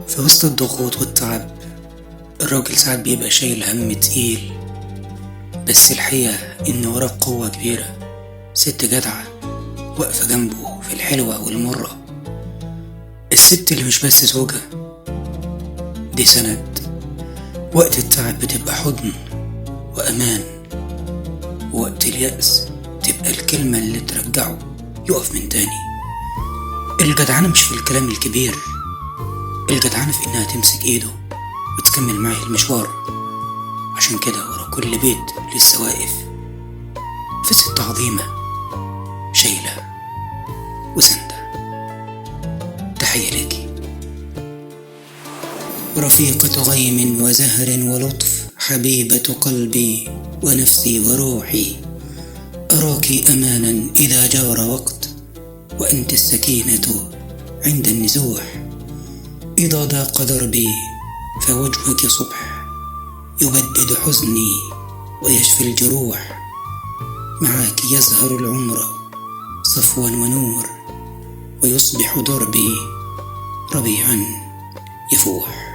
في وسط الضغوط والتعب الراجل ساعات بيبقى شايل هم تقيل، بس الحقيقة إن وراه قوة كبيرة، ست جدعة واقفة جنبه في الحلوة والمرة. الست اللي مش بس زوجة، دي سند. وقت التعب بتبقى حضن وأمان، ووقت اليأس تبقى الكلمة اللي ترجعه يقف من تاني. الجدعنة مش في الكلام الكبير، الجدعنة في إنها تمسك إيده وتكمل معاه المشوار. عشان كده ورا كل بيت لسه واقف في ست عظيمة شايلة وسندة. تحية ليكي. رفيقة غيم وزهر ولطف، حبيبة قلبي ونفسي وروحي، أراك أمانا إذا جار وقت، وأنت السكينة عند النزوح. إذا ضاق دربي فوجهك صبح، يبدد حزني ويشفي الجروح. معاك يزهر العمر صفوا ونور، ويصبح دربي ربيعا يفوح.